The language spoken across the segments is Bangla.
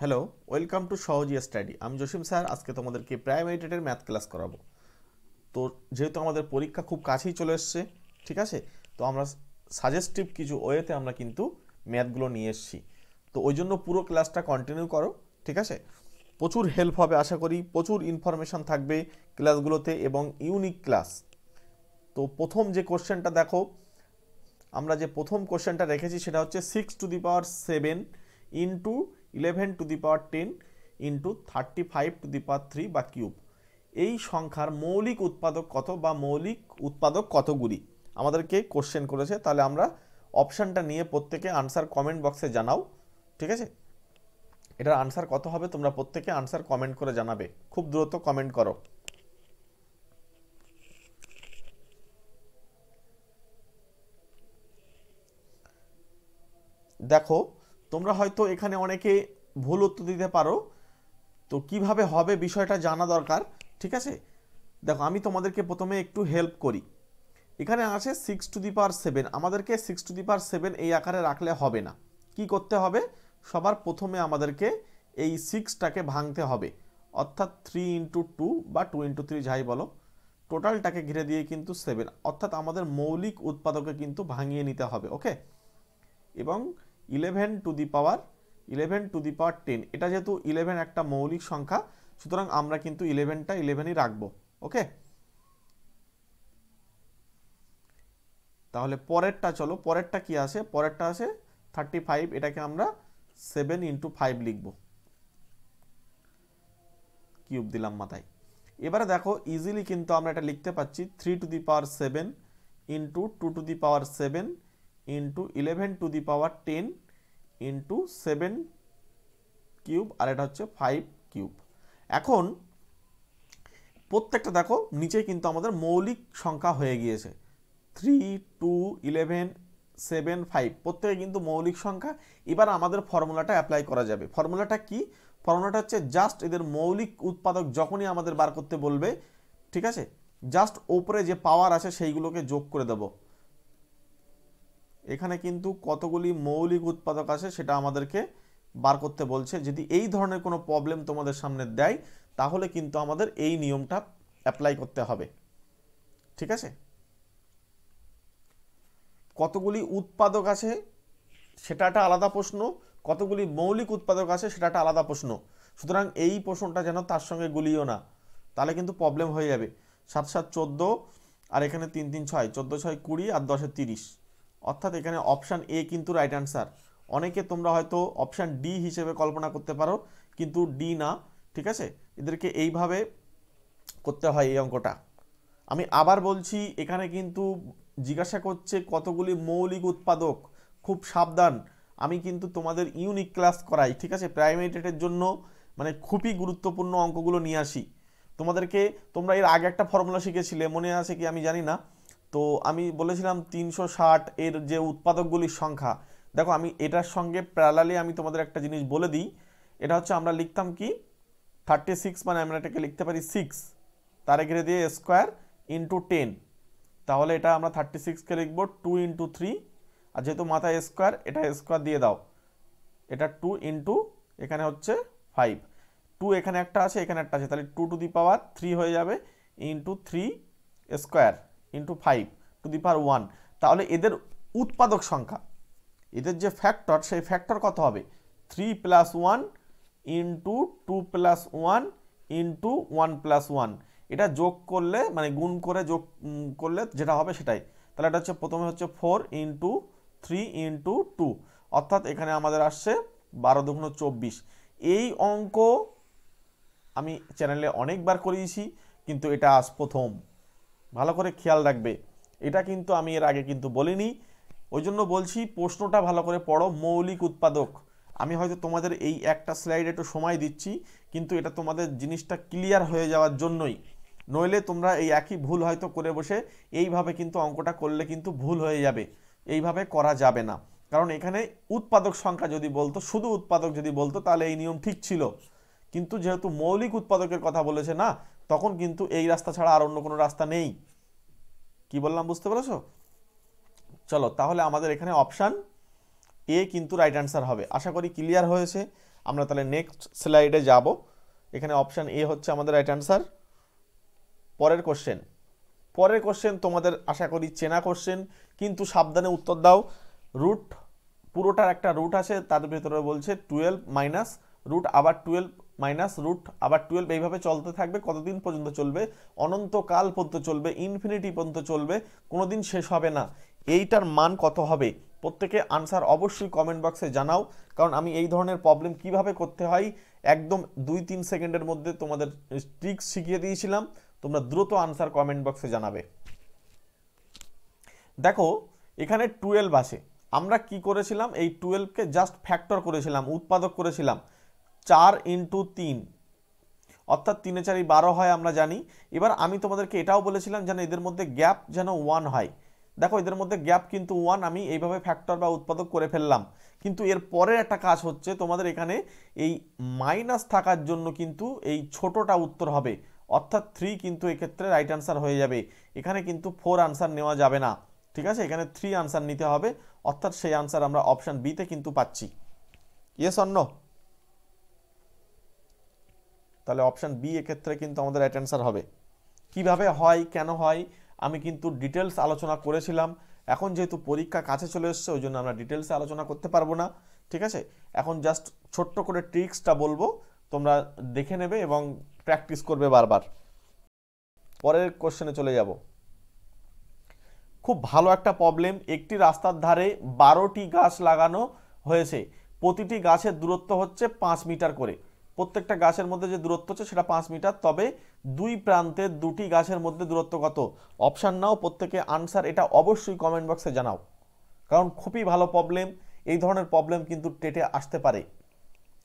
হ্যালো, ওয়েলকাম টু সহজ স্টাডি। আমি জসিম স্যার আজকে তোমাদেরকে প্রাইমারি টেটের ম্যাথ ক্লাস করাবো। তো যেহেতু আমাদের পরীক্ষা খুব কাছেই চলে এসছে, ঠিক আছে, তো আমরা সাজেস্টিভ কিছু ওয়েতে আমরা কিন্তু ম্যাথগুলো নিয়ে এসেছি। তো ওই জন্য পুরো ক্লাসটা কন্টিনিউ করো, ঠিক আছে। প্রচুর হেল্প হবে আশা করি, প্রচুর ইনফরমেশান থাকবে ক্লাসগুলোতে এবং ইউনিক ক্লাস। তো প্রথম যে কোশ্চেনটা দেখো, আমরা যে প্রথম কোশ্চেনটা রেখেছি সেটা হচ্ছে 6⁷ ইন্টু 11⁻10 ইন্টু 35⁻3 বা কিউব। এই সংখ্যার মৌলিক উৎপাদক কত বা মৌলিক উৎপাদক কতগুলি আমাদেরকে কোশ্চেন করেছে। তাহলে আমরা অপশানটা নিয়ে প্রত্যেকে আনসার কমেন্ট বক্সে জানাও, ঠিক আছে। এটার আনসার কত হবে তোমরা প্রত্যেকে আনসার কমেন্ট করে জানাবে, খুব দ্রুত কমেন্ট করো। দেখো, তোমরা হয়তো এখানে অনেকে ভুল উত্তর দিতে পারো, তো কিভাবে হবে বিষয়টা জানা দরকার, ঠিক আছে। দেখো, আমি তোমাদেরকে প্রথমে একটু হেল্প করি। এখানে আছে 6⁷, আমাদেরকে 6⁷ এই আকারে রাখলে হবে না। কি করতে হবে? সবার প্রথমে আমাদেরকে এই 6টাকে ভাঙতে হবে, অর্থাৎ 3 × 2 বা 2 × 3 যাই বলো, টোটালটাকে ঘিরে দিয়ে কিন্তু 7, অর্থাৎ আমাদের মৌলিক উৎপাদকে কিন্তু ভাঙিয়ে নিতে হবে, ওকে। এবং 11⁻10, এটা যেহেতু 11 একটা মৌলিক সংখ্যা, সুতরাং আমরা কিন্তু 11টা 11ই রাখবো, ওকে। তাহলে পরেরটা চলো, পরেরটা কি আসে? পরেরটা আসে 35, এটাকে আমরা 7 × 5 লিখব, কিউব দিলাম মাথায়। এবারে দেখো, ইজিলি কিন্তু আমরা এটা লিখতে পাচ্ছি 3⁷ ইন্টু 2⁷ ইন্টু 11⁻10 ইন্টু 7 কিউব, আর এটা হচ্ছে 5 কিউব। এখন প্রত্যেকটা দেখো নিচে কিন্তু আমাদের মৌলিক সংখ্যা হয়ে গিয়েছে, 3, 2, 11, 7, 5 প্রত্যেকে কিন্তু মৌলিক সংখ্যা। এবার আমাদের ফর্মুলাটা অ্যাপ্লাই করা যাবে। ফর্মুলাটা কি? ফর্মুলাটা হচ্ছে জাস্ট এদের মৌলিক উৎপাদক যখনই আমাদের বার করতে বলবে, ঠিক আছে, জাস্ট ওপরে যে পাওয়ার আছে সেইগুলোকে যোগ করে দেব। এখানে কিন্তু কতগুলি মৌলিক উৎপাদক আছে সেটা আমাদেরকে বার করতে বলছে। যদি এই ধরনের কোনো প্রবলেম তোমাদের সামনে দেয়, তাহলে কিন্তু আমাদের এই নিয়মটা অ্যাপ্লাই করতে হবে, ঠিক আছে। কতগুলি উৎপাদক আছে সেটা একটা আলাদা প্রশ্ন, কতগুলি মৌলিক উৎপাদক আছে সেটা একটা আলাদা প্রশ্ন। সুতরাং এই প্রশ্নটা যেন তার সঙ্গে গুলিও না, তাহলে কিন্তু প্রবলেম হয়ে যাবে। 7 7 14, আর এখানে 3 3 6, 14 6 20, আর 10 30, অর্থাৎ এখানে অপশান এ কিন্তু রাইট অ্যান্সার। অনেকে তোমরা হয়তো অপশান ডি হিসেবে কল্পনা করতে পারো, কিন্তু ডি না, ঠিক আছে। এদেরকে এইভাবে করতে হয় এই অঙ্কটা। আমি আবার বলছি, এখানে কিন্তু জিজ্ঞাসা করছে কতগুলি মৌলিক উৎপাদক। খুব সাবধান, আমি কিন্তু তোমাদের ইউনিক ক্লাস করাই, ঠিক আছে। প্রাইমারি টেটের জন্য মানে খুবই গুরুত্বপূর্ণ অঙ্কগুলো নিয়ে আসি তোমাদেরকে। তোমরা এর আগে একটা ফর্মুলা শিখেছিলে, মনে আছে কি আমি জানি না। তো আমি বলেছিলাম 360 এর যে উৎপাদকগুলির সংখ্যা। দেখো, আমি এটার সঙ্গে প্যারালালি আমি তোমাদের একটা জিনিস বলে দিই। এটা হচ্ছে আমরা লিখতাম কি 36, মানে আমরা এটাকে লিখতে পারি 6 তার ঘিরে দিয়ে স্কোয়ার ইন্টু 10। তাহলে এটা আমরা 36কে লিখবো 2 × 3, আর যেহেতু মাথায় স্কোয়ার, এটা স্কোয়ার দিয়ে দাও, এটা 2 ইন্টু এখানে হচ্ছে 5, 2 এখানে একটা আছে এখানে একটা আছে, তাহলে 2⁻3 হয়ে যাবে ইন্টু 3 স্কোয়ার ইন্টু 5⁻1। তাহলে এদের উৎপাদক সংখ্যা, এদের যে ফ্যাক্টর, সেই ফ্যাক্টর কত হবে? 3 + 1 ইন্টু 2 + 1 ইন্টু 1 + 1। এটা যোগ করলে মানে গুণ করে যোগ করলে যেটা হবে সেটাই। তাহলে এটা হচ্ছে প্রথমে হচ্ছে 4 × 3 × 2, অর্থাৎ এখানে আমাদের আসছে 12 × 24। এই অঙ্ক আমি চ্যানেলে অনেকবার করিয়েছি, কিন্তু এটা আজ প্রথম। ভালো করে খেয়াল রাখবে, এটা কিন্তু আমি এর আগে কিন্তু বলিনি। ওই জন্য বলছি প্রশ্নটা ভালো করে পড়ো। মৌলিক উৎপাদক, আমি হয়তো তোমাদের এই একটা স্লাইডে একটু সময় দিচ্ছি, কিন্তু এটা তোমাদের জিনিসটা ক্লিয়ার হয়ে যাওয়ার জন্যই। নইলে তোমরা এই একই ভুল হয়তো করে বসে এইভাবে কিন্তু অঙ্কটা করলে কিন্তু ভুল হয়ে যাবে। এইভাবে করা যাবে না, কারণ এখানে উৎপাদক সংখ্যা যদি বলতো, শুধু উৎপাদক যদি বলতো, তাহলে এই নিয়ম ঠিক ছিল। কিন্তু যেহেতু মৌলিক উৎপাদকের কথা বলেছে না, তখন কিন্তু এই রাস্তা ছাড়া আর অন্য কোনো রাস্তা নেই। কি বললাম বুঝতে পেরেছো? চলো, তাহলে আমাদের এখানে অপশান এ কিন্তু রাইট অ্যান্সার হবে। আশা করি ক্লিয়ার হয়েছে। আমরা তাহলে নেক্সট স্লাইডে যাব। এখানে অপশান এ হচ্ছে আমাদের রাইট অ্যান্সার। পরের কোশ্চেন তোমাদের আশা করি চেনা কোশ্চেন, কিন্তু সাবধানে উত্তর দাও। রুট পুরোটার একটা রুট আছে, তার ভিতরে বলছে 12 মাইনাস রুট আবার 12 মাইনাস রুট আবার 12, এইভাবে চলতে থাকবে। কতদিন পর্যন্ত চলবে? অনন্তকাল পর্যন্ত চলবে, ইনফিনিটি পর্যন্ত চলবে, কোনোদিন শেষ হবে না। এইটার মান কত হবে? প্রত্যেকে আনসার অবশ্যই কমেন্ট বক্সে জানাও, কারণ আমি এই ধরনের প্রবলেম কিভাবে করতে হয় একদম 2-3 সেকেন্ডের মধ্যে তোমাদের ট্রিক্স শিখিয়ে দিয়েছিলাম। তোমরা দ্রুত আনসার কমেন্ট বক্সে জানাবে। দেখো এখানে 12 আসে, আমরা কি করেছিলাম? এই 12কে জাস্ট ফ্যাক্টর করেছিলাম, উৎপাদক করেছিলাম। 4 ইন্টু 3 অর্থাৎ 3 4 12 হয়, আমরা জানি। এবার আমি তোমাদেরকে এটাও বলেছিলাম যেন এদের মধ্যে গ্যাপ যেন 1 হয়। দেখো এদের মধ্যে গ্যাপ কিন্তু 1, আমি এইভাবে ফ্যাক্টর বা উৎপাদক করে ফেললাম। কিন্তু এর পরের একটা কাজ হচ্ছে, তোমাদের এখানে এই মাইনাস থাকার জন্য কিন্তু এই ছোটটা উত্তর হবে, অর্থাৎ 3 কিন্তু এক্ষেত্রে রাইট আনসার হয়ে যাবে। এখানে কিন্তু 4 আনসার নেওয়া যাবে না, ঠিক আছে? এখানে 3 আনসার নিতে হবে, অর্থাৎ সেই আনসার আমরা অপশান বিতে কিন্তু পাচ্ছি। Yes or no? তাহলে অপশান বি এক্ষেত্রে কিন্তু আমাদের রাইট অ্যান্সার হবে। কিভাবে হয়, কেন হয়, আমি কিন্তু ডিটেলস আলোচনা করেছিলাম। এখন যেহেতু পরীক্ষা কাছে চলে এসছে, ওই জন্য আমরা ডিটেলসে আলোচনা করতে পারবো না, ঠিক আছে? এখন জাস্ট ছোট্ট করে ট্রিক্সটা বলবো, তোমরা দেখে নেবে এবং প্র্যাকটিস করবে বারবার। পরের কোশ্চেনে চলে যাব। খুব ভালো একটা প্রবলেম। একটি রাস্তার ধারে 12টি গাছ লাগানো হয়েছে, প্রতিটি গাছের দূরত্ব হচ্ছে 5 মিটার করে। প্রত্যেকটা গাছের মধ্যে যে দূরত্ব হচ্ছে সেটা 5 মিটার, তবে দুই প্রান্তের দুটি গাছের মধ্যে দূরত্ব কত? অপশান নাও, প্রত্যেকে আনসার এটা অবশ্যই কমেন্ট বক্সে জানাও, কারণ খুবই ভালো প্রবলেম। এই ধরনের প্রবলেম কিন্তু টেটে আসতে পারে,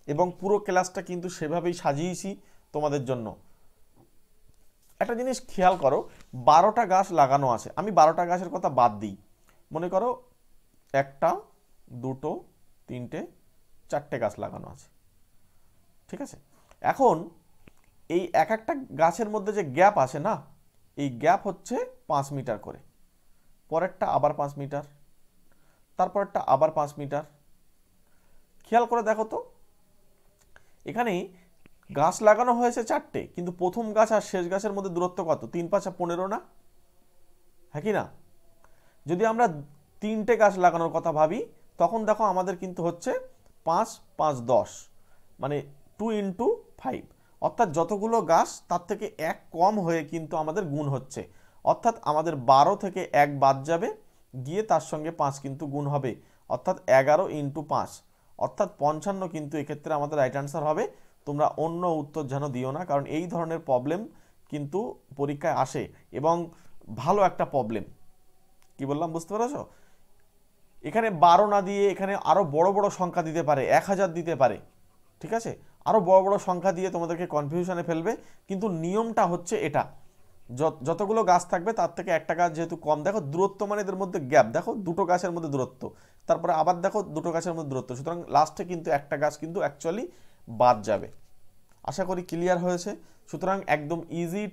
এবং পুরো ক্লাসটা কিন্তু সেভাবেই সাজিয়েছি তোমাদের জন্য। একটা জিনিস খেয়াল করো, 12টা গাছ লাগানো আছে, আমি 12টা গাছের কথা বাদ দিই, মনে করো 1টা 2টো 3টে 4টে গাছ লাগানো আছে, ঠিক আছে? এখন এই এক একটা গাছের মধ্যে যে গ্যাপ আছে না, এই গ্যাপ হচ্ছে 5 মিটার করে। পরেরটা আবার 5 মিটার, তারপরেরটা আবার 5 মিটার। খেয়াল করে দেখো তো, এখানে গাছ লাগানো হয়েছে 4টে, কিন্তু প্রথম গাছ আর শেষ গাছের মধ্যে দূরত্ব কত? 3 5 15 না? হ্যাঁ কি না? যদি আমরা 3টে গাছ লাগানোর কথা ভাবি, তখন দেখো আমাদের কিন্তু হচ্ছে 5 5 10, মানে 2 ইন্টু 5, অর্থাৎ যতগুলো গাছ তার থেকে 1 কম হয়ে কিন্তু আমাদের গুণ হচ্ছে, অর্থাৎ আমাদের 12 থেকে 1 বাদ যাবে, গিয়ে তার সঙ্গে 5 কিন্তু গুণ হবে, অর্থাৎ 11 ইন্টু 5, অর্থাৎ 55 কিন্তু এক্ষেত্রে আমাদের রাইট অ্যান্সার হবে। তোমরা অন্য উত্তর যেন দিও না, কারণ এই ধরনের প্রবলেম কিন্তু পরীক্ষায় আসে, এবং ভালো একটা প্রবলেম। কি বললাম বুঝতে পেরেছ? এখানে 12 না দিয়ে এখানে আরো বড় বড় সংখ্যা দিতে পারে, 1000 দিতে পারে, ঠিক আছে? আরো বড় বড় সংখ্যা দিয়ে তোমাদেরকে কনফিউশনে ফেলবে, কিন্তু নিয়মটা হচ্ছে এটা, যতগুলো গাছ থাকবে তার থেকে একটা গাছ যেহেতু কম। দেখো দূরত্ব মানে এদের মধ্যে গ্যাপ, দেখো দুটো গাছের মধ্যে দূরত্ব, তারপরে আবার দেখো দুটো গাছের মধ্যে দূরত্ব, সুতরাং লাস্টে কিন্তু একটা গাছ কিন্তু অ্যাকচুয়ালি বাদ যাবে। আশা করি ক্লিয়ার হয়েছে। সুতরাং একদম ইজি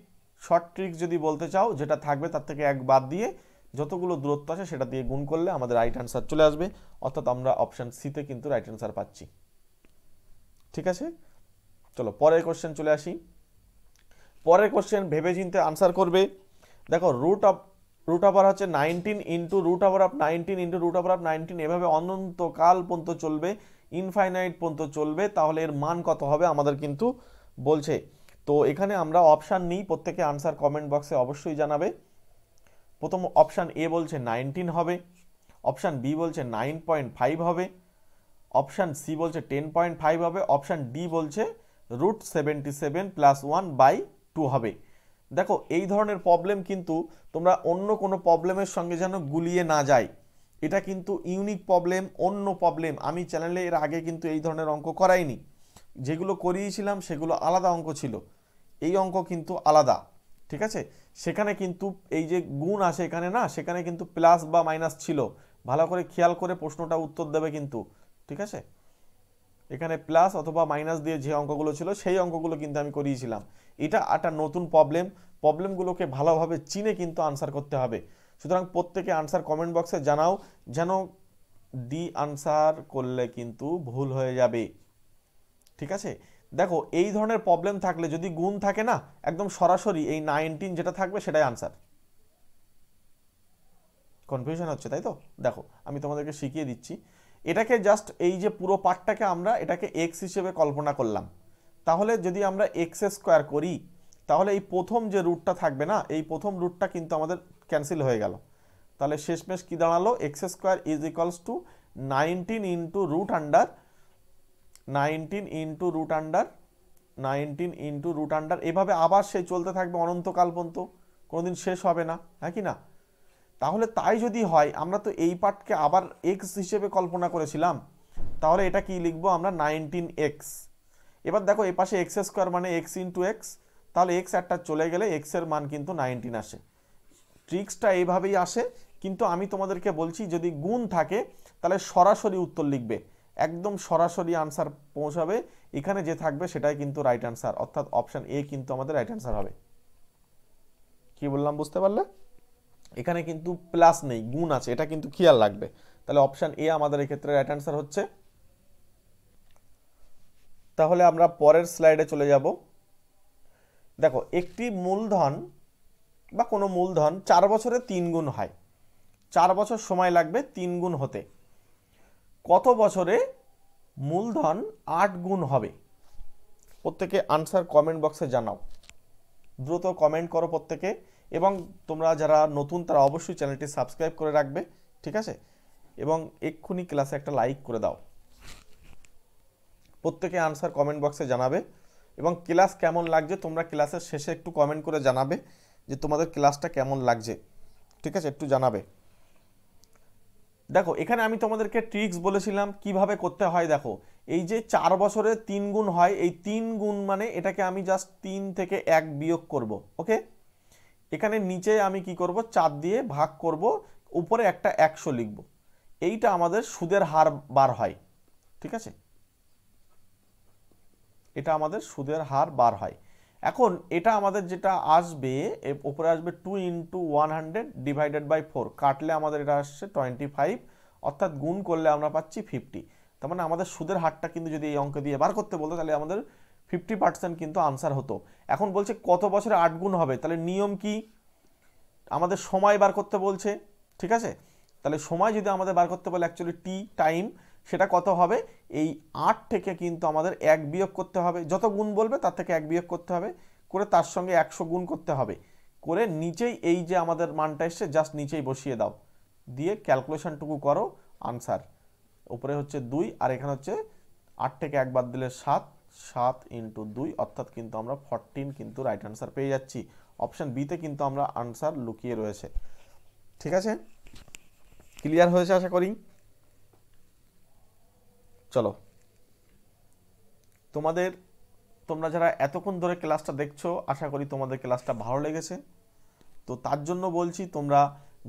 শর্ট ট্রিক যদি বলতে চাও, যেটা থাকবে তার থেকে 1 বাদ দিয়ে যতগুলো দূরত্ব আছে সেটা দিয়ে গুণ করলে আমাদের রাইট অ্যান্সার চলে আসবে, অর্থাৎ আমরা অপশান সিতে কিন্তু রাইট অ্যান্সার পাচ্ছি। ঠিক আছে, চলো পরের কোশ্চেন চলে আসি। পরের কোশ্চেন ভেবে চিন্তে আনসার করবে। দেখো রুট ওভার হচ্ছে 19 into root over of 19 into root over of 19, এভাবে অনন্তকাল পর্যন্ত চলবে, ইনফাইনাইট পর্যন্ত চলবে, তাহলে এর মান কত হবে আমাদের কিন্তু বলছে। তো এখানে আমরা অপশান নিই, প্রত্যেকে আনসার কমেন্ট বক্সে অবশ্যই জানাবে। প্রথম অপশান এ বলছে 19 হবে, অপশান বি বলছে 9.5 হবে, অপশান সি বলছে 10.5 হবে, অপশান ডি বলছে রুট 77 প্লাস 1/2 হবে। দেখো এই ধরনের প্রবলেম কিন্তু তোমরা অন্য কোনো প্রবলেমের সঙ্গে যেন গুলিয়ে না যায়, এটা কিন্তু ইউনিক প্রবলেম, অন্য প্রবলেম। আমি চ্যানেলে এর আগে কিন্তু এই ধরনের অঙ্ক করাইনি, যেগুলো করিয়েছিলাম সেগুলো আলাদা অঙ্ক ছিল, এই অঙ্ক কিন্তু আলাদা, ঠিক আছে? সেখানে কিন্তু এই যে গুণ আসে এখানে না, সেখানে কিন্তু প্লাস বা মাইনাস ছিল, ভালো করে খেয়াল করে প্রশ্নটা উত্তর দেবে কিন্তু, ঠিক আছে? এখানে প্লাস অথবা মাইনাস দিয়ে যে অঙ্কগুলো ছিল সেই অঙ্কগুলো কিন্তু আমি করিয়েছিলাম। এটা একটা নতুন প্রবলেমগুলোকে ভালোভাবে চিনে কিন্তু আনসার করতে হবে। সুতরাং প্রত্যেকে আনসার কমেন্ট বক্সে জানাও, যেন ডি আনসার করলে কিন্তু ভুল হয়ে যাবে। ঠিক আছে, দেখো এই ধরনের প্রবলেম থাকলে যদি গুণ থাকে না, একদম সরাসরি এই 19 যেটা থাকবে সেটাই আনসার। কনফিউশন হচ্ছে তাই তো? দেখো আমি তোমাদেরকে শিখিয়ে দিচ্ছি। এটাকে জাস্ট এই যে পুরো পার্টটাকে আমরা এটাকে এক্স হিসেবে কল্পনা করলাম। তাহলে যদি আমরা এক্স স্কোয়ার করি, তাহলে এই প্রথম যে রুটটা থাকবে না, এই প্রথম রুটটা কিন্তু আমাদের ক্যান্সেল হয়ে গেল। তাহলে শেষমেশ কি দাঁড়ালো, x square is equals to 19 into root under 19 into root under 19 into root under, এভাবে আবার সেই চলতে থাকবে অনন্তকাল পর্যন্ত, কোনোদিন শেষ হবে না, হ্যাঁ কি না? তাহলে তাই যদি হয়, আমরা তো এই পার্টকে আবার এক্স হিসেবে কল্পনা করেছিলাম, তাহলে এটা কি লিখবো আমরা 19x। এবার দেখো এই পাশে এক্স স্কোয়ার মানে এক্স ইন্টু এক্স, তাহলে এক্স একটা চলে গেলে এক্স এর মান কিন্তু 19 আসে। ট্রিক্সটা এইভাবেই আসে, কিন্তু আমি তোমাদেরকে বলছি যদি গুণ থাকে তাহলে সরাসরি উত্তর লিখবে, একদম সরাসরি আনসার পৌঁছাবে, এখানে যে থাকবে সেটাই কিন্তু রাইট আনসার, অর্থাৎ অপশন এ কিন্তু আমাদের রাইট আনসার হবে। কি বললাম বুঝতে পারলে? এখানে কিন্তু প্লাস নেই, গুণ আছে, এটা কিন্তু খেয়াল রাখবে। তাহলে অপশন এ আমাদের এক্ষেত্রে রাইট আনসার হচ্ছে। তাহলে আমরা পরের স্লাইডে চলে যাব। দেখো একটি মূলধন বা কোনো মূলধন 4 বছরে 3 গুণ হয়, 4 বছর সময় লাগবে 3 গুণ হতে, কত বছরে মূলধন 8 গুণ হবে? প্রত্যেকে আনসার কমেন্ট বক্সে জানাও, দ্রুত কমেন্ট করো প্রত্যেকে। এবং তোমরা যারা নতুন তারা অবশ্যই চ্যানেলটি সাবস্ক্রাইব করে রাখবে, ঠিক আছে? এবং এক্ষুনি ক্লাসে একটা লাইক করে দাও। প্রত্যেকে আনসার কমেন্ট বক্সে জানাবে। এবং ক্লাস কেমন লাগছে তোমরা ক্লাসের শেষে একটু কমেন্ট করে জানাবে যে তোমাদের ক্লাসটা কেমন লাগছে, ঠিক আছে? একটু জানাবে। দেখো এখানে আমি তোমাদেরকে ট্রিক্স বলেছিলাম কিভাবে করতে হয়। দেখো এই যে 4 বছরে 3 গুণ হয়, এই 3 গুণ মানে এটাকে আমি জাস্ট 3 থেকে 1 বিয়োগ করব, ওকে? এখানে নিচে আমি কি করব, 4 দিয়ে ভাগ করব, উপরে একটা 100 লিখব। এইটা আমাদের সুদের হার বার হয়, ঠিক আছে? এটা আমাদের সুদের হার বার হয়। এখন এটা আমাদের যেটা আসবে, উপরে আসবে 2 ইন্টু 100 ডিভাইডেড বাই 4, কাটলে আমাদের এটা আসছে 25, অর্থাৎ গুণ করলে আমরা পাচ্ছি 50। তার মানে আমাদের সুদের হারটা কিন্তু যদি এই অঙ্ক দিয়ে বার করতে বলতো তাহলে আমাদের 50% কিন্তু আনসার হতো। এখন বলছে কত বছরে 8 গুণ হবে, তাহলে নিয়ম কি, আমাদের সময় বার করতে বলছে, ঠিক আছে? তাহলে সময় যদি আমাদের বার করতে বলে, অ্যাকচুয়ালি টি টাইম, সেটা কত হবে, এই 8 থেকে কিন্তু আমাদের 1 বিয়োগ করতে হবে, যত গুণ বলবে তার থেকে 1 বিয়োগ করতে হবে, করে তার সঙ্গে 100 গুণ করতে হবে, করে নিচেই এই যে আমাদের মানটা এসছে জাস্ট নিচেই বসিয়ে দাও, দিয়ে ক্যালকুলেশনটুকু করো, আনসার উপরে হচ্ছে 2 আর এখানে হচ্ছে 8 থেকে 1 বাদ দিলে 7, 7 ইন্টু 2, অর্থাৎ কিন্তু আমরা 14 কিন্তু রাইট আনসার পেয়ে যাচ্ছি। অপশন বিতে কিন্তু আমরা আনসার লুকিয়ে রয়েছে, ঠিক আছে? ক্লিয়ার হয়েছে আশা করি। চলো তোমরা যারা এতক্ষণ ধরে ক্লাসটা দেখছো, আশা করি তোমাদের ক্লাসটা ভালো লেগেছে। তো তার জন্য বলছি তোমরা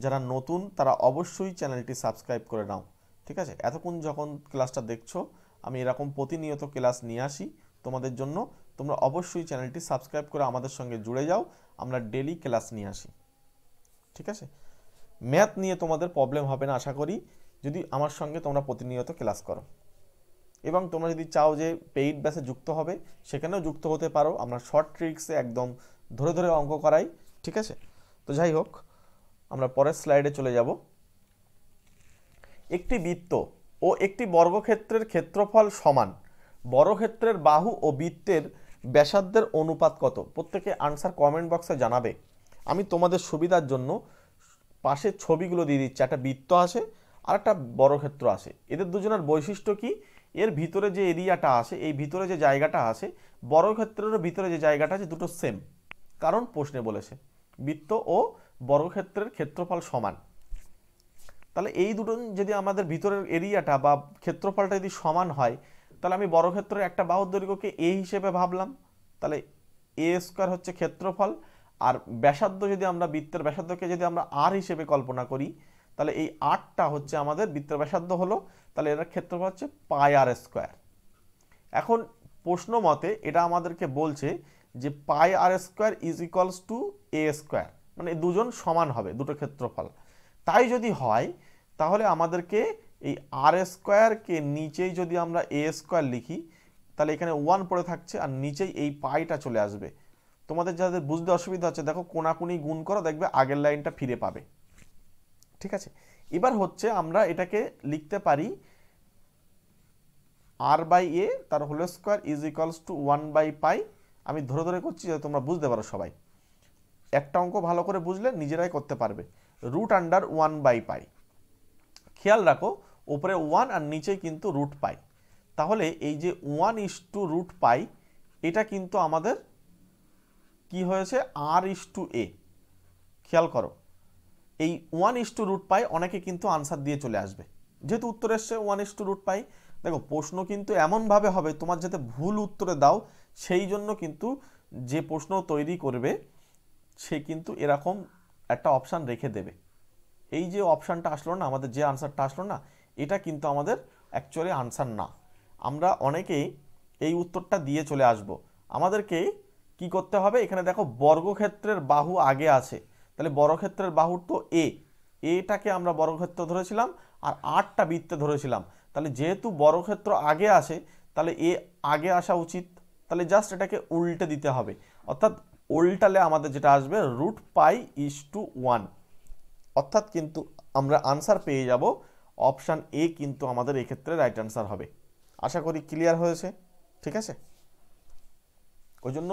যারা নতুন তারা অবশ্যই চ্যানেলটি সাবস্ক্রাইব করে নাও, ঠিক আছে? এতক্ষণ যখন ক্লাসটা দেখছো, আমি এরকম প্রতিনিয়ত ক্লাস নিয়ে আসি তোমাদের জন্য, তোমরা অবশ্যই চ্যানেলটি সাবস্ক্রাইব করে আমাদের সঙ্গে জুড়ে যাও, আমরা ডেলি ক্লাস নিয়ে আসি, ঠিক আছে? ম্যাথ নিয়ে তোমাদের প্রবলেম হবে না আশা করি, যদি আমার সঙ্গে তোমরা প্রতিনিয়ত ক্লাস করো। এবং তোমরা যদি চাও যে পেইড ব্যাচে যুক্ত হবে, সেখানেও যুক্ত হতে পারো, আমরা শর্ট ট্রিক্সে একদম ধরে ধরে অঙ্ক করাই, ঠিক আছে? তো যাই হোক, আমরা পরের স্লাইডে চলে যাব। একটি বৃত্ত ও একটি বর্গক্ষেত্রের ক্ষেত্রফল সমান, বর্গক্ষেত্রের বাহু ও বৃত্তের ব্যাসার্ধের অনুপাত কত? প্রত্যেকে আনসার কমেন্ট বক্সে জানাবে। আমি তোমাদের সুবিধার জন্য পাশের ছবিগুলো দিয়ে দিচ্ছি, একটা বৃত্ত আছে আর একটা বর্গক্ষেত্র আছে। এদের দুজনের বৈশিষ্ট্য কি, এর ভিতরে যে এরিয়াটা আছে, এই ভিতরে যে জায়গাটা আছে, বর্গক্ষেত্রের ভিতরে যে জায়গাটা আছে, দুটো সেম, কারণ প্রশ্নে বলেছে বৃত্ত ও বর্গক্ষেত্রের ক্ষেত্রফল সমান। তাহলে এই দুটো যদি আমাদের ভিতরের এরিয়াটা বা ক্ষেত্রফলটা যদি সমান হয়, তাহলে আমি বর্গক্ষেত্রের একটা বাহুর দৈর্ঘ্যকে এ হিসেবে ভাবলাম, তাহলে এ স্কোয়ার হচ্ছে ক্ষেত্রফল, আর ব্যাসার্ধ যদি আমরা বৃত্তের ব্যাসার্ধকে যদি আমরা আর হিসেবে কল্পনা করি, তাহলে এই 8টা হচ্ছে আমাদের বৃত্তের ব্যাসার্ধ হলো, তাহলে এর ক্ষেত্রফল হচ্ছে পাই আর স্কোয়ার। এখন প্রশ্ন মতে এটা আমাদেরকে বলছে যে pi r square is equals to a square, মানে দুজন সমান হবে দুটো ক্ষেত্রফল। তাই যদি হয় তাহলে আমাদেরকে এই আর স্কোয়ারকে নিচেই যদি আমরা এ স্কোয়ার লিখি, তাহলে এখানে 1 পড়ে থাকছে আর নিচেই এই পাইটা চলে আসবে। তোমাদের যাদের বুঝতে অসুবিধা হচ্ছে দেখো কোনাকুনি গুণ করো, দেখবে আগের লাইনটা ফিরে পাবে। ঠিক আছে, এবার হচ্ছে আমরা এটাকে লিখতে পারি আর বাই এ তার whole square is equals to 1/পাই। আমি ধরে ধরে করছি যাতে তোমরা বুঝতে পারো সবাই। একটা অঙ্ক ভালো করে বুঝলে নিজেরাই করতে পারবে। √1/পাই। খেয়াল রাখো উপরে 1 আর নিচে কিন্তু রুট পাই, তাহলে এই যে 1:√পাই এটা কিন্তু আমাদের কি হয়েছে r/a। খেয়াল করো এই 1:√পাই অনেকে কিন্তু আনসার দিয়ে চলে আসবে, যেহেতু উত্তর এসছে 1:√পাই। দেখো প্রশ্ন কিন্তু এমনভাবে হবে তোমার যাতে ভুল উত্তরে দাও, সেই জন্য কিন্তু যে প্রশ্ন তৈরি করবে সে কিন্তু এরকম একটা অপশান রেখে দেবে। এই যে অপশানটা আসলো না, আমাদের যে আনসারটা আসলো না, এটা কিন্তু আমাদের অ্যাকচুয়ালি আনসার না। আমরা অনেকেই এই উত্তরটা দিয়ে চলে আসব। আমাদেরকে কি করতে হবে, এখানে দেখো বর্গক্ষেত্রের বাহু আগে আছে, তাহলে বর্গক্ষেত্রের বাহুর তো এটাকে আমরা বর্গক্ষেত্র ধরেছিলাম আর 8টা বৃত্তে ধরেছিলাম। তাহলে যেহেতু বর্গক্ষেত্র আগে আসে তাহলে এ আগে আসা উচিত, তাহলে জাস্ট এটাকে উল্টে দিতে হবে, অর্থাৎ উল্টালে আমাদের যেটা আসবে √π/1, অর্থাৎ কিন্তু আমরা আনসার পেয়ে যাব অপশান এ কিন্তু আমাদের এক্ষেত্রে রাইট আনসার হবে। আশা করি ক্লিয়ার হয়েছে। ঠিক আছে, ওই জন্য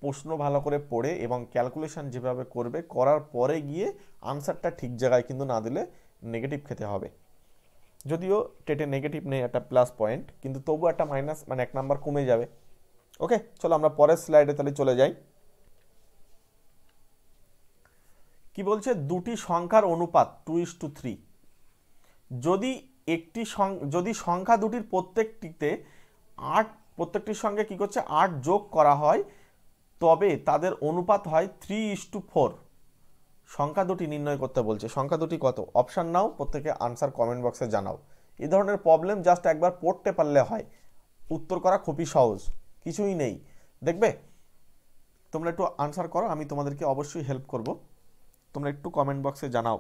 প্রশ্ন ভালো করে পড়ে এবং ক্যালকুলেশন যেভাবে করবে করার পরে গিয়ে আনসারটা ঠিক জায়গায় কিন্তু না দিলে নেগেটিভ খেতে হবে। যদিও টেটে নেগেটিভ নেই, একটা প্লাস পয়েন্ট, কিন্তু তবু একটা মাইনাস মানে 1 নাম্বার কমে যাবে। ওকে, চলো আমরা পরের স্লাইডে তাহলে চলে যাই। কি বলছে, দুটি সংখ্যার অনুপাত 2:3। যদি সংখ্যা দুটির প্রত্যেকটিতে 8 প্রত্যেকটির সঙ্গে কি করছে 8 যোগ করা হয়, তবে তাদের অনুপাত হয় 3:4। সংখ্যা দুটি নির্ণয় করতে বলছে। সংখ্যা দুটি কত? অপশান নাও, প্রত্যেকে আনসার কমেন্ট বক্সে জানাও। এই ধরনের প্রবলেম জাস্ট একবার পড়তে পারলে হয়, উত্তর করা খুবই সহজ, কিছুই নেই। দেখবে তোমরা একটু আনসার করো, আমি তোমাদেরকে অবশ্যই হেল্প করব। তোমরা একটু কমেন্ট বক্সে জানাও।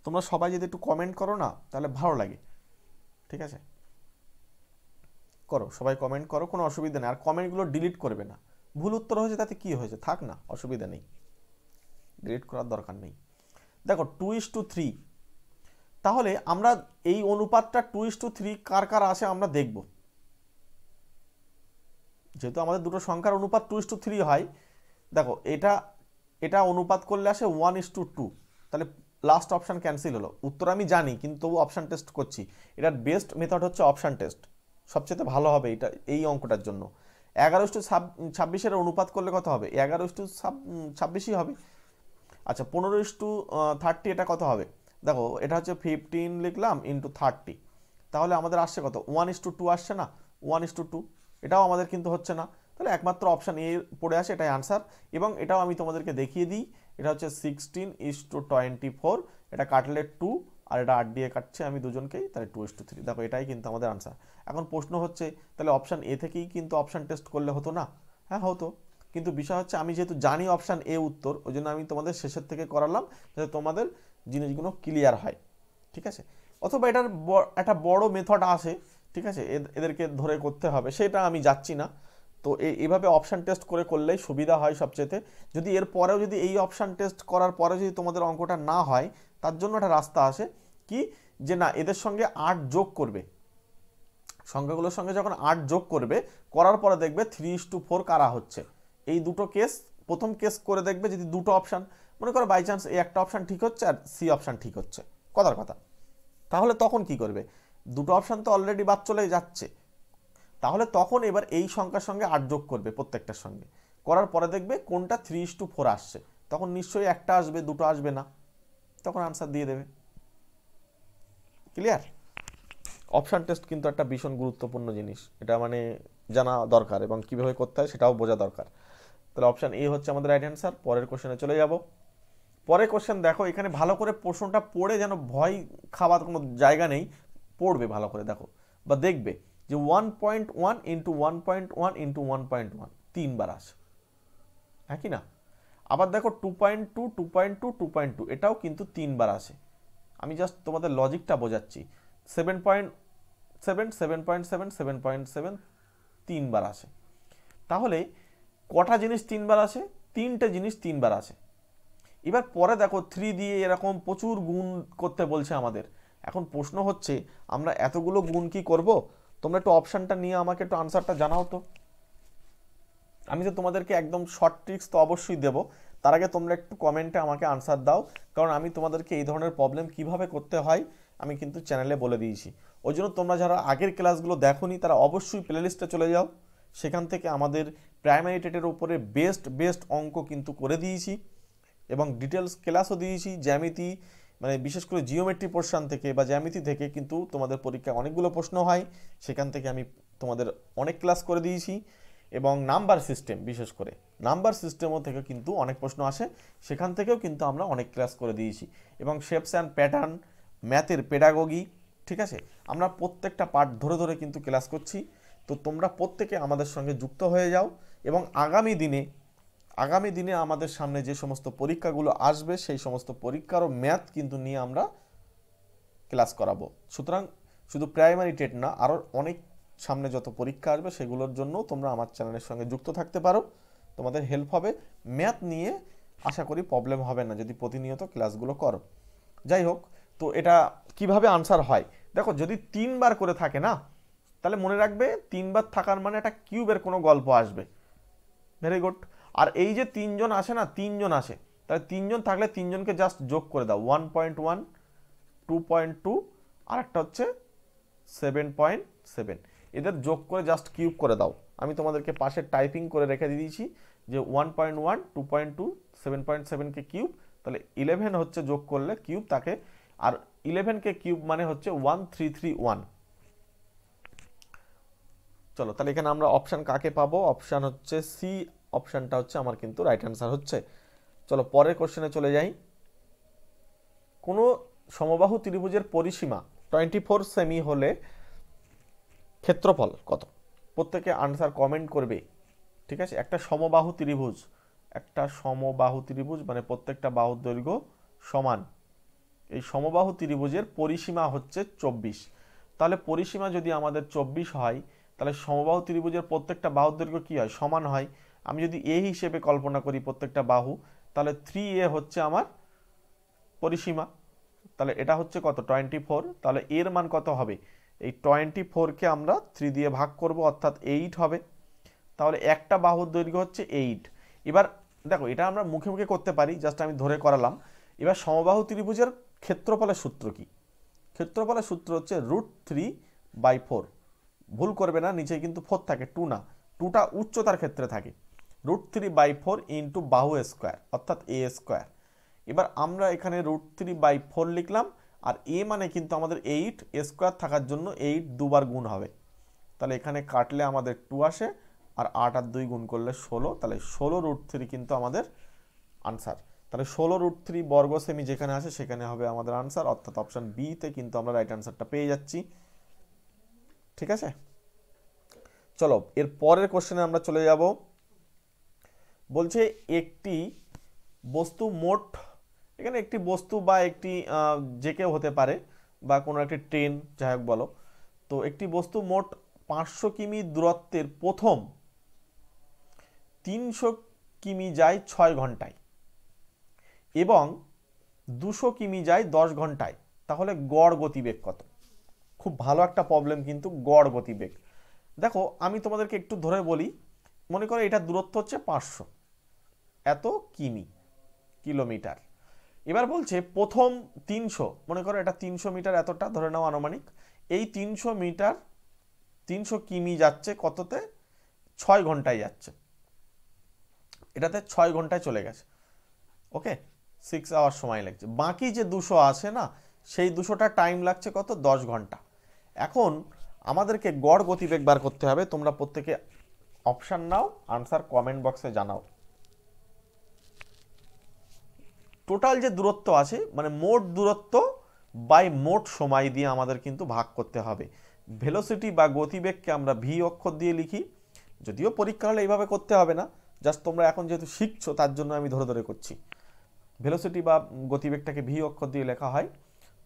তোমরা সবাই যদি একটু কমেন্ট করো না তাহলে ভালো লাগে। ঠিক আছে, করো, সবাই কমেন্ট করো, কোনো অসুবিধা নেই। আর কমেন্টগুলো ডিলিট করবে না। ভুল উত্তর হয়েছে তাতে কি হয়েছে, থাক না, অসুবিধা নেই, ডিলিট করার দরকার নেই। দেখো 2:3, তাহলে আমরা এই অনুপাতটা 2:3 কার কার আসে আমরা দেখব। যেহেতু আমাদের দুটো সংখ্যার অনুপাত 2:3 হয়, দেখো এটা অনুপাত করলে আসে 1:2। তাহলে লাস্ট অপশান ক্যান্সেল হলো। উত্তর আমি জানি কিন্তু তবু অপশান টেস্ট করছি। এটার বেস্ট মেথড হচ্ছে অপশান টেস্ট, সবচেয়ে ভালো হবে এটা এই অঙ্কটার জন্য। 11:26 অনুপাত করলে কত হবে? 11:26 হবে। আচ্ছা 15:30 এটা কত হবে? দেখো এটা হচ্ছে 15 লিখলাম ইন্টু 30, তাহলে আমাদের আসছে কত? 1:2 আসছে না? 1:2, এটাও আমাদের কিন্তু হচ্ছে না। তাহলে একমাত্র অপশান এ পড়ে আসে, এটাই আনসার। এবং এটাও আমি তোমাদেরকে দেখিয়ে দিই, এটা হচ্ছে 16:24, এটা কাটলে 2 আর এটা 8 দিয়ে কাটছে আমি দুজনকেই, তাহলে 2:3। দেখো এটাই কিন্তু আমাদের আনসার। এখন প্রশ্ন হচ্ছে তাহলে অপশান এ থেকেই কিন্তু অপশান টেস্ট করলে হতো না? হ্যাঁ হতো, কিন্তু বিষয় হচ্ছে আমি যেহেতু জানি অপশান এ উত্তর, ওই জন্য আমি তোমাদের শেষের থেকে করালাম যাতে তোমাদের জিনিসগুলো ক্লিয়ার হয়। ঠিক আছে, অথবা এটার একটা বড় মেথড আছে, ঠিক আছে, এদেরকে ধরে করতে হবে, সেটা আমি যাচ্ছি না। তো এইভাবে অপশান টেস্ট করে করলেই সুবিধা হয় সবচেয়েতে। যদি এর পরেও যদি এই অপশান টেস্ট করার পরে যদি তোমাদের অঙ্কটা না হয়, তার জন্য একটা রাস্তা আসে কি, যে না এদের সঙ্গে 8 যোগ করবে, সংখ্যাগুলোর সঙ্গে যখন 8 যোগ করবে, করার পরে দেখবে 3:4 কারা হচ্ছে। এই দুটো কেস, প্রথম কেস করে দেখবে যদি দুটো অপশান, মনে করো বাই চান্স এই একটা অপশান ঠিক হচ্ছে আর সি অপশান ঠিক হচ্ছে, কথার কথা, তাহলে তখন কি করবে? দুটো অপশান তো অলরেডি বাদ চলে যাচ্ছে, তাহলে তখন এবার এই সংখ্যার সঙ্গে 8 যোগ করবে প্রত্যেকটার সঙ্গে, করার পরে দেখবে কোনটা 3:4 আসছে, তখন নিশ্চয়ই একটা আসবে, দুটো আসবে না, তখন আনসার দিয়ে দেবে। ক্লিয়ার? অপশান টেস্ট কিন্তু একটা ভীষণ গুরুত্বপূর্ণ জিনিস, এটা মানে জানা দরকার এবং কীভাবে করতে হয় সেটাও বোঝা দরকার। তাহলে অপশান এ হচ্ছে আমাদের রাইট অ্যান্সার। পরের কোশ্চেনে চলে যাব। পরের কোশ্চেন দেখো, এখানে ভালো করে প্রশ্নটা পড়ে যেন ভয় খাওয়ার কোনো জায়গা নেই, পড়বে ভালো করে দেখো বা দেখবে যে 1.1 ইন্টু 1.1 ইন্টু 1.1 তিনবার আসে, হ্যাঁ কি না? আবার দেখো 2.2 2.2 2.2 এটাও কিন্তু তিনবার আসে। আমি জাস্ট তোমাদের লজিকটা বোঝাচ্ছি। 7.7 7.7 তিনবার আসে। তাহলে কটা জিনিস তিনবার আসে? তিনটে জিনিস তিনবার আসে। এবার পরে দেখো 3 দিয়ে এরকম প্রচুর গুণ করতে বলছে আমাদের। এখন প্রশ্ন হচ্ছে আমরা এতগুলো গুণ কি করব? তোমরা একটু অপশানটা নিয়ে আমাকে একটু আনসারটা জানাও তো। আমি তো তোমাদেরকে একদম শর্ট ট্রিক্স তো অবশ্যই দেবো, তার আগে তোমরা একটু কমেন্টে আমাকে আনসার দাও, কারণ আমি তোমাদেরকে এই ধরনের প্রবলেম কিভাবে করতে হয় আমি কিন্তু চ্যানেলে বলে দিয়েছি। ওই জন্য তোমরা যারা আগের ক্লাসগুলো দেখোনি তারা অবশ্যই প্লেলিস্টে চলে যাও, সেখান থেকে আমাদের প্রাইমারি টেটের উপরে বেস্ট অঙ্ক কিন্তু করে দিয়েছি এবং ডিটেলস ক্লাসও দিয়েছি। জ্যামিতি মানে বিশেষ করে জিওমেট্রি পোর্শন থেকে বা জ্যামিতি থেকে কিন্তু তোমাদের পরীক্ষায় অনেকগুলো প্রশ্ন হয়, সেখান থেকে আমি তোমাদের অনেক ক্লাস করে দিয়েছি। এবং নাম্বার সিস্টেম, বিশেষ করে নাম্বার সিস্টেমও থেকে কিন্তু অনেক প্রশ্ন আসে, সেখান থেকেও কিন্তু আমরা অনেক ক্লাস করে দিয়েছি। এবং শেপস অ্যান্ড প্যাটার্ন, ম্যাথের পেডাগোগি, ঠিক আছে, আমরা প্রত্যেকটা পার্ট ধরে ধরে কিন্তু ক্লাস করছি। তো তোমরা প্রত্যেকে আমাদের সঙ্গে যুক্ত হয়ে যাও এবং আগামী দিনে আমাদের সামনে যে সমস্ত পরীক্ষাগুলো আসবে সেই সমস্ত পরীক্ষারও ম্যাথ কিন্তু নিয়ে আমরা ক্লাস করাবো। সুতরাং শুধু প্রাইমারি টেট না, আরও অনেক সামনে যত পরীক্ষা আসবে সেগুলোর জন্য তোমরা আমার চ্যানেলের সঙ্গে যুক্ত থাকতে পারো, তোমাদের হেল্প হবে। ম্যাথ নিয়ে আশা করি প্রবলেম হবে না যদি প্রতিনিয়ত ক্লাসগুলো করো। যাই হোক, তো এটা কিভাবে আনসার হয় দেখো, যদি 3 বার করে থাকে না, তাহলে মনে রাখবে 3 বার থাকার মানে একটা কিউবের কোনো গল্প আসবে। Very good. আর এই যে 3 জন আসে না, 3 জন আসে, তাহলে 3 জন থাকলে 3 জনকে জাস্ট যোগ করে দাও, 1.1, 2.2 আর একটা হচ্ছে 7.7, এদের যোগ করে জাস্ট কিউব করে দাও। আমি তোমাদেরকে পাশে টাইপিং করে রেখে দিয়েছি যে 1.1, 2.2, 7.7কে কিউব, তাহলে 11 হচ্ছে যোগ করলে কিউব তাকে, আর 11কে কিউব মানে হচ্ছে 1331। চলো তাহলে এখানে আমরা অপশান কাকে পাবো? অপশান হচ্ছে সি, অপশানটা হচ্ছে আমার কিন্তু রাইট অ্যান্সার হচ্ছে। চলো পরের কোশ্চেনে চলে যাই। কোনো সমবাহু ত্রিভুজের পরিসীমা 24 সেমি হলে ক্ষেত্রফল কত? প্রত্যেকে আনসার কমেন্ট করবে, ঠিক আছে। একটা সমবাহু ত্রিভুজ মানে প্রত্যেকটা বাহুর দৈর্ঘ্য সমান, এই সমবাহু ত্রিভুজের পরিসীমা হচ্ছে 24। তাহলে পরিসীমা যদি আমাদের 24 হয়, তাহলে সমবাহু ত্রিভুজের প্রত্যেকটা বাহুর দৈর্ঘ্য কি হয়? সমান হয়। আমি যদি এ হিসেবে কল্পনা করি প্রত্যেকটা বাহু, তাহলে 3a হচ্ছে আমার পরিসীমা। তাহলে এটা হচ্ছে কত? 24। তাহলে এর মান কত হবে? এই 24কে আমরা 3 দিয়ে ভাগ করব, অর্থাৎ 8 হবে। তাহলে একটা বাহুর দৈর্ঘ্য হচ্ছে 8। এবার দেখো, এটা আমরা মুখে মুখে করতে পারি, জাস্ট আমি ধরে করালাম। এবার সমবাহু ত্রিভুজের ক্ষেত্রফলের সূত্র কি? ক্ষেত্রফলের সূত্র হচ্ছে √3/4। ভুল করবে না, নিচে কিন্তু 4 থাকে, 2 না, 2টা উচ্চতার ক্ষেত্রে থাকে। √3/4 ইন্টু বাহু স্কোয়ার, অর্থাৎ a স্কোয়ার। এবার আমরা এখানে √3/4 লিখলাম, আর a মানে কিন্তু আমাদের 8, a স্কোয়ার থাকার জন্য 8 দুবার গুণ হবে। তাহলে এখানে কাটলে আমাদের 2 আসে, আর 8 আর 2 গুণ করলে 16, তাহলে 16√3 কিন্তু আমাদের আনসার। তাহলে 16√3 বর্গ সেমি যেখানে আসে সেখানে হবে আমাদের আনসার, অর্থাৎ অপশন বি তে কিন্তু আমরা রাইট আনসারটা পেয়ে যাচ্ছি। ঠিক আছে, চলো এর পরের কোশ্চেনে আমরা চলে যাব। বলছে একটি বস্তু মোট, এখানে একটি বস্তু বা একটি যে কেউ হতে পারে বা কোনো একটি ট্রেন, যাই হোক বলো, তো একটি বস্তু মোট 500 কিমি দূরত্বের প্রথম 300 কিমি যায় 6 ঘন্টায় এবং 200 কিমি যায় 10 ঘন্টায়, তাহলে গড় গতিবেগ কত? খুব ভালো একটা প্রবলেম কিন্তু, গড় গতিবেগ। দেখো আমি তোমাদেরকে একটু ধরে বলি, মনে করো এটা দূরত্ব হচ্ছে 500 এত কিলোমিটার। এবার বলছে প্রথম 300, মনে করো এটা 300 মিটার এতটা ধরে নাও আনুমানিক, এই 300 মিটার 300 কিমি যাচ্ছে কততে? 6 ঘন্টায় যাচ্ছে, এটাতে 6 ঘন্টায় চলে গেছে, ওকে, 6 আওয়ার সময় লাগছে। বাকি যে 200 আছে না, সেই 200টা টাইম লাগছে কত? 10 ঘন্টা। এখন আমাদেরকে গড় গতিবেগ বার করতে হবে। তোমরা প্রত্যেকে অপশান নাও, আনসার কমেন্ট বক্সে জানাও। টোটাল যে দূরত্ব আছে মানে মোট দূরত্ব বাই মোট সময় দিয়ে আমাদের কিন্তু ভাগ করতে হবে। ভেলোসিটি বা গতিবেগকে আমরা ভি অক্ষর দিয়ে লিখি, যদিও পরীক্ষা হলে এইভাবে করতে হবে না, জাস্ট তোমরা এখন যেহেতু শিখছো তার জন্য আমি ধরে ধরে করছি। ভেলোসিটি বা গতিবেগটাকে ভি অক্ষর দিয়ে লেখা হয়।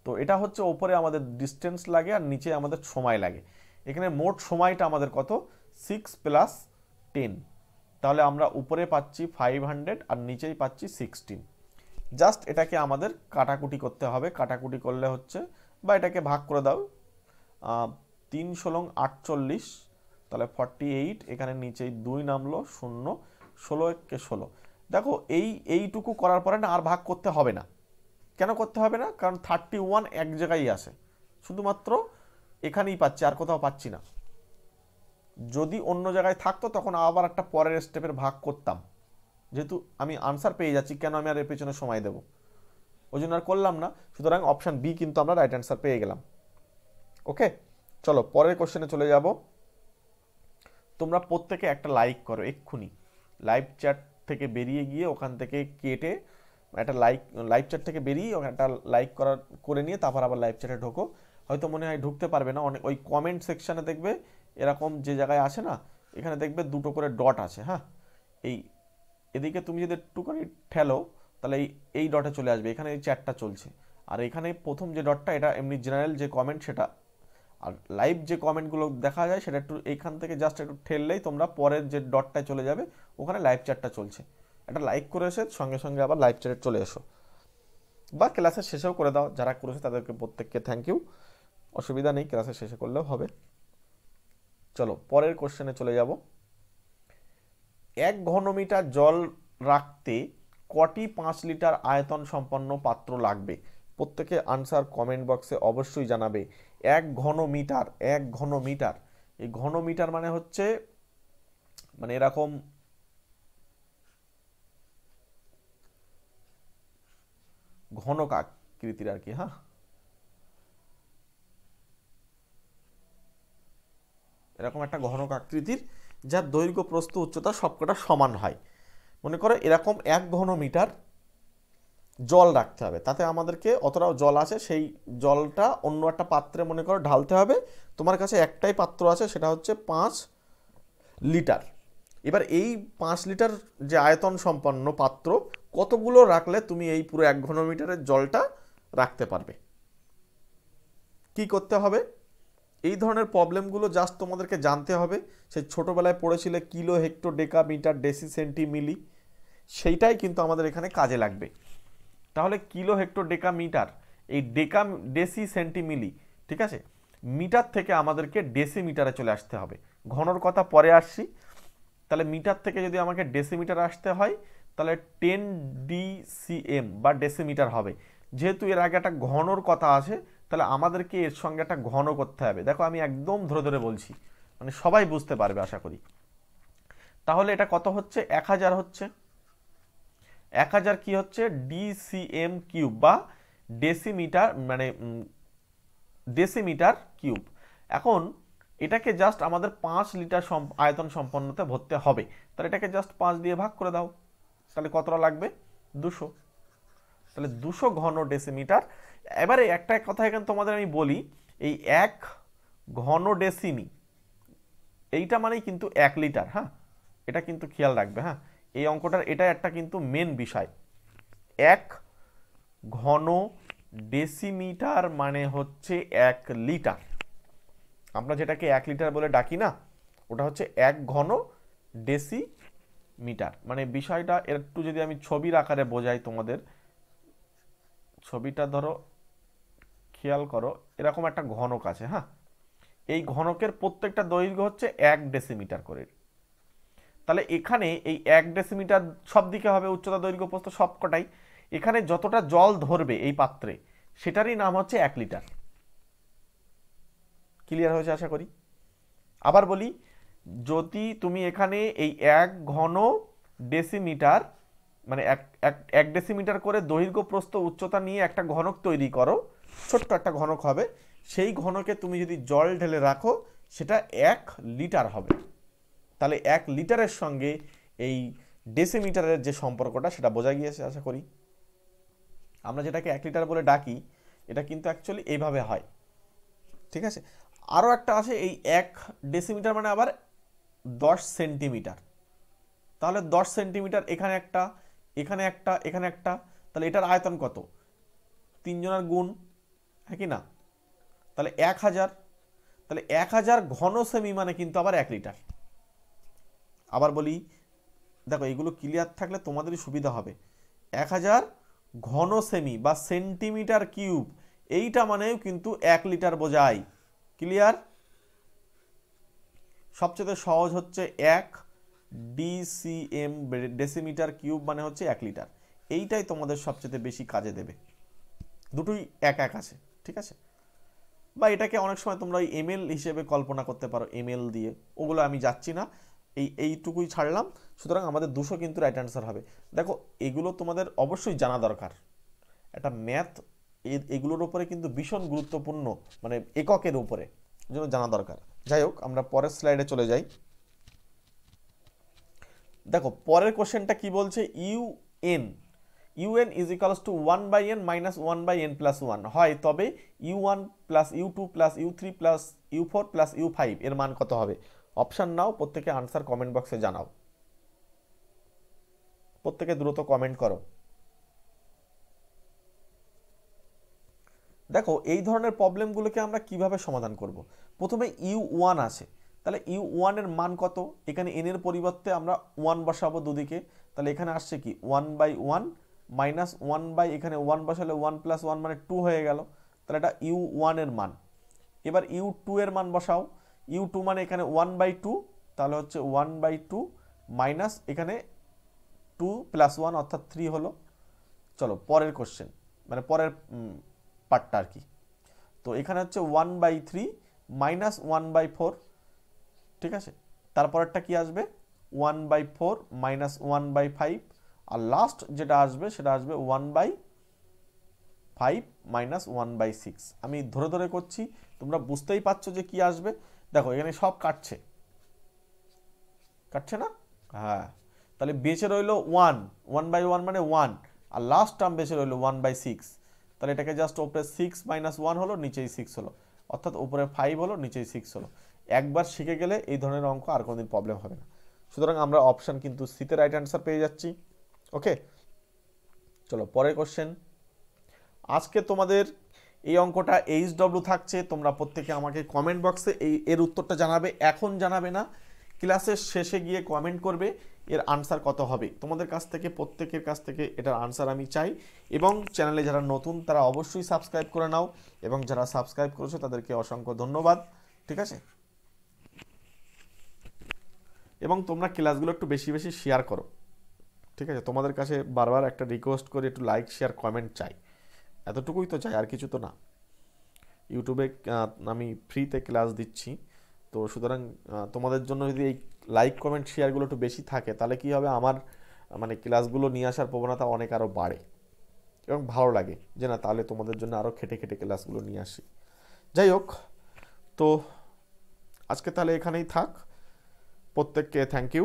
তো এটা হচ্ছে ওপরে আমাদের ডিস্টেন্স লাগে আর নিচে আমাদের সময় লাগে। এখানে মোট সময়টা আমাদের কত, 6 + 10। তাহলে আমরা উপরে পাচ্ছি 500 আর নিচেই পাচ্ছি 16। জাস্ট এটাকে আমাদের কাটাকুটি করতে হবে। কাটাকুটি করলে হচ্ছে, বা এটাকে ভাগ করে দাও, 3 × 48, তাহলে 48। এখানে নিচেই 2 নামলো, 0, 16 × 16। দেখো এইটুকু করার পরে না আর ভাগ করতে হবে না। কেন করতে হবে না? কারণ 31 এক জায়গায় আসে, শুধুমাত্র এখানেই পাচ্ছি, আর কোথাও পাচ্ছি না। যদি অন্য জায়গায় থাকতো তখন আবার একটা পরের স্টেপের ভাগ করতাম। যেহেতু আমি আনসার পেয়ে যাচ্ছি, কেন আমি আর এর পেছনে সময় দেব, ওই জন্য আর করলাম না। সুতরাং অপশান বি কিন্তু আমরা রাইট অ্যান্সার পেয়ে গেলাম। ওকে, চলো পরের কোশ্চেনে চলে যাব। তোমরা প্রত্যেকে একটা লাইক করো এক্ষুনি। লাইভ চ্যাট থেকে বেরিয়ে গিয়ে ওখান থেকে কেটে একটা লাইভ চ্যাট থেকে বেরিয়ে একটা লাইক করে নিয়ে তারপর আবার লাইভ চ্যাটে ঢোকো। হয়তো মনে হয় ঢুকতে পারবে না, অনেক ওই কমেন্ট সেকশানে দেখবে এরকম যে জায়গায় আসে না, এখানে দেখবে 2টো করে ডট আছে। হ্যাঁ, এই এদিকে তুমি যদি একটুখানি ঠেলো তাহলে এই ডটে চলে আসবে, এখানে এই চ্যাটটা চলছে। আর এখানে প্রথম যে ডটটা, এটা এমনি জেনারেল যে কমেন্ট সেটা। আর লাইভ যে কমেন্টগুলো দেখা যায় সেটা একটু এইখান থেকে জাস্ট একটু ঠেললেই তোমরা পরের যে ডটটায় চলে যাবে, ওখানে লাইভ চ্যাটটা চলছে। একটা লাইক করে এসে সঙ্গে সঙ্গে আবার লাইভ চ্যাটে চলে এসো, বা ক্লাসের শেষেও করে দাও। যারা করেছে তাদেরকে প্রত্যেককে থ্যাংক ইউ, অসুবিধা নেই, ক্লাসের শেষে করলেও হবে। চলো পরের কোশ্চেনে চলে যাব। 1 ঘনমিটার জল রাখতে কটি 5 লিটার আয়তন সম্পন্ন পাত্র লাগবে? প্রত্যেকে আনসার কমেন্ট বক্সে অবশ্যই জানাবে। 1 ঘনমিটার, 1 ঘনমিটার, এই ঘনমিটার মানে হচ্ছে মানে এরকম ঘনক আকৃতির আর কি। হ্যাঁ, এরকম একটা ঘনক আকৃতির, যার দৈর্ঘ্য প্রস্থ উচ্চতা সবকটা সমান হয়। মনে করো এরকম 1 ঘনমিটার জল রাখতে হবে, তাতে আমাদেরকে অতটাও জল আছে, সেই জলটা অন্য একটা পাত্রে মনে করো ঢালতে হবে। তোমার কাছে একটাই পাত্র আছে, সেটা হচ্ছে 5 লিটার। এবার এই 5 লিটার যে আয়তন সম্পন্ন পাত্র, কতগুলো রাখলে তুমি এই পুরো 1 ঘনমিটারের জলটা রাখতে পারবে? কি করতে হবে? এই ধরনের প্রবলেমগুলো জাস্ট তোমাদেরকে জানতে হবে। সেই ছোটোবেলায় পড়েছিলে কিলো, হেক্টর, ডেকা, মিটার, ডেসি, সেন্টি, মিলি, সেইটাই কিন্তু আমাদের এখানে কাজে লাগবে। তাহলে কিলো, হেক্টর, ডেকা, মিটার, এই ডেকা, ডেসি, সেন্টি, মিলি, ঠিক আছে। মিটার থেকে আমাদেরকে ডেসিমিটারে চলে আসতে হবে। ঘনর কথা পরে আসছি। তাহলে মিটার থেকে যদি আমাকে ডেসিমিটার আসতে হয়, তাহলে 10 DCM বা ডেসিমিটার হবে। যেহেতু এর আগে একটা ঘনর কথা আছে, তাহলে আমাদেরকে এর সঙ্গে একটা ঘন করতে হবে। দেখো আমি একদম ধরে ধরে বলছি, মানে সবাই বুঝতে পারবে আশা করি। তাহলে এটা কত হচ্ছে? 1000 হচ্ছে। 1000 কি হচ্ছে? DCM কিউব বা ডেসিমিটার, মানে ডেসিমিটার কিউব। এখন এটাকে জাস্ট আমাদের 5 লিটার আয়তন সম্পন্নতে ভরতে হবে। তাহলে এটাকে জাস্ট 5 দিয়ে ভাগ করে দাও, তাহলে কতটা লাগবে? 200। তাহলে 200 ঘন ডেসিমিটার। এবারে একটা কথা এখানে তোমাদের আমি বলি, এই 1 ঘন ডেসিমি, এইটা মানেই কিন্তু 1 লিটার। হ্যাঁ, এটা কিন্তু খেয়াল রাখবে। হ্যাঁ, এই অঙ্কটার এটা একটা কিন্তু মেন বিষয়। 1 ঘন ডেসিমিটার মানে হচ্ছে 1 লিটার। আমরা যেটাকে 1 লিটার বলে ডাকি না, ওটা হচ্ছে 1 ঘন ডেসিমিটার। মানে বিষয়টা একটু যদি আমি ছবির আকারে বোঝাই তোমাদের, ছবিটা ধরো খেয়াল করো, এরকম একটা ঘনক আছে। হ্যাঁ, এই ঘনকের প্রত্যেকটা দৈর্ঘ্য হচ্ছে 1 ডেসিমিটার করে। তাহলে এখানে এই 1 ডেসিমিটার সব দিকে হবে, উচ্চতা, দৈর্ঘ্য, প্রস্থ সবকটাই। এখানে যতটা জল ধরবে এই পাত্রে, সেটারই নাম হচ্ছে 1 লিটার। ক্লিয়ার হয়েছে আশা করি। আবার বলি, যদি তুমি এখানে এই 1 ঘন ডেসিমিটার, মানে 1 ডেসিমিটার করে দৈর্ঘ্য, প্রস্থ, উচ্চতা নিয়ে একটা ঘনক তৈরি করো, ছোট্ট একটা ঘনক হবে, সেই ঘনকে তুমি যদি জল ঢেলে রাখো, সেটা 1 লিটার হবে। তাহলে 1 লিটারের সঙ্গে এই ডেসিমিটারের যে সম্পর্কটা, সেটা বোঝা গিয়েছে আশা করি। আমরা যেটাকে 1 লিটার বলে ডাকি, এটা কিন্তু অ্যাকচুয়ালি এইভাবে হয়। ঠিক আছে। আরও একটা আছে, এই 1 ডেসিমিটার মানে আবার 10 সেন্টিমিটার। তাহলে 10 সেন্টিমিটার, এখানে একটা, এখানে একটা, এখানে একটা, তাহলে এটার আয়তন কত? 3 জনের গুণ, হ্যাঁ কি না? তাহলে 1000, তাহলে 1000 ঘন সেমি মানে কিন্তু আবার 1 লিটার। আবার বলি, দেখো এইগুলো ক্লিয়ার থাকলে তোমাদেরই সুবিধা হবে। 1000 ঘন সেমি বা সেন্টিমিটার কিউব, এইটা মানেও কিন্তু 1 লিটার বোঝায়। ক্লিয়ার? সবচেয়ে সহজ হচ্ছে 1 ডিসিএম, ডেসিমিটার কিউব মানে হচ্ছে 1 লিটার। এইটাই তোমাদের সবচেয়ে বেশি কাজে দেবে। দুটোই এক এক আছে, ঠিক আছে? বা এটাকে অনেক সময় তোমরা এমএল হিসেবে কল্পনা করতে পারো, এমএল দিয়ে। ওগুলো আমি যাচ্ছি না, এইটুকুই ছাড়লাম। সুতরাং আমাদের 200 কিন্তু রাইট অ্যান্সার হবে। দেখো এগুলো তোমাদের অবশ্যই জানা দরকার। একটা ম্যাথ এগুলোর উপরে কিন্তু ভীষণ গুরুত্বপূর্ণ, মানে এককের উপরে, জন্য জানা দরকার। যাই হোক, আমরা পরের স্লাইডে চলে যাই। দেখো পরের কোশ্চেনটা কি বলছে, un is equals two 1/n minus 1/n plus 1 হয়, তবে u1 plus u2 plus u3 plus u4 plus u5 এর মান কত হবে? অপশান নাও, প্রত্যেকে আনসার কমেন্ট বক্সে জানাও। প্রত্যেকে দ্রুত কমেন্ট করো। দেখো এই ধরনের প্রবলেমগুলোকে আমরা কিভাবে সমাধান করব? প্রথমে u1 আছে, তাহলে u1 এর মান কত? এখানে n এর পরিবর্তে আমরা 1 বসাবো দুদিকে, তাহলে এখানে আসছে কি 1/1 মাইনাস 1 এখানে 1 বসালে 1 প্লাস 1 মানে 2 হয়ে গেল, তাহলে এটা u1 এর মান। এবার u2 এর মান বসাও, u2 মানে এখানে 1/2, তাহলে হচ্ছে 1/2 মাইনাস এখানে 2 প্লাস 1 অর্থাৎ 3 হলো। চলো পরের কোশ্চেন, মানে পরের পার্টটা আর কি। তো এখানে হচ্ছে 1/3 মাইনাস 1/4, ঠিক আছে? তারপরেরটা কি আসবে? 1/4 মাইনাস 1/5, আর লাস্ট যেটা আসবে সেটা আসবে 1/5 মাইনাস 1/6। আমি ধরে ধরে করছি, তোমরা বুঝতেই পারছো যে কি আসবে। দেখো এখানে সব কাটছে, কাটছে না? হ্যাঁ, তাহলে বেঁচে রইলো 1/1 মানে 1, আর লাস্ট টার্ম বেঁচে রইলো 1/6। তাহলে এটাকে জাস্ট উপরে 6 মাইনাস 1 হলো, নিচেই 6 হলো, অর্থাৎ উপরে 5 হলো, নিচেই 6 হলো। একবার শিখে গেলে এই ধরনের অঙ্ক আর কোনোদিন প্রবলেম হবে না। সুতরাং আমরা অপশান কিন্তু সিতে রাইট অ্যান্সার পেয়ে যাচ্ছি। ওকে, চলো পরের কোশ্চেন। আজকে তোমাদের এই অঙ্কটা HW থাকছে, তোমরা প্রত্যেকে আমাকে কমেন্ট বক্সে এর উত্তরটা জানাবে, এখন জানাবে না, ক্লাসের শেষে গিয়ে কমেন্ট করবে এর আনসার কত হবে। তোমাদের কাছ থেকে, প্রত্যেকের কাছ থেকে এটার আনসার আমি চাই। এবং চ্যানেলে যারা নতুন তারা অবশ্যই সাবস্ক্রাইব করে নাও, এবং যারা সাবস্ক্রাইব করেছো তাদেরকে অসংখ্য ধন্যবাদ, ঠিক আছে? এবং তোমরা ক্লাসগুলো একটু বেশি বেশি শেয়ার করো, ঠিক আছে? তোমাদের কাছে বারবার একটা রিকোয়েস্ট করে একটু লাইক শেয়ার কমেন্ট চাই, এতটুকুই তো চাই, আর কিছু তো না। ইউটিউবে আমি ফ্রিতে ক্লাস দিচ্ছি, তো সুতরাং তোমাদের জন্য যদি এই লাইক কমেন্ট শেয়ারগুলো একটু বেশি থাকে, তাহলে কি হবে, আমার মানে ক্লাসগুলো নিয়ে আসার প্রবণতা অনেক আরও বাড়ে, এবং ভালো লাগে যে না তাহলে তোমাদের জন্য আরও খেটে খেটে ক্লাসগুলো নিয়ে আসি। যাই হোক, তো আজকে তাহলে এখানেই থাক। প্রত্যেককে থ্যাংক ইউ।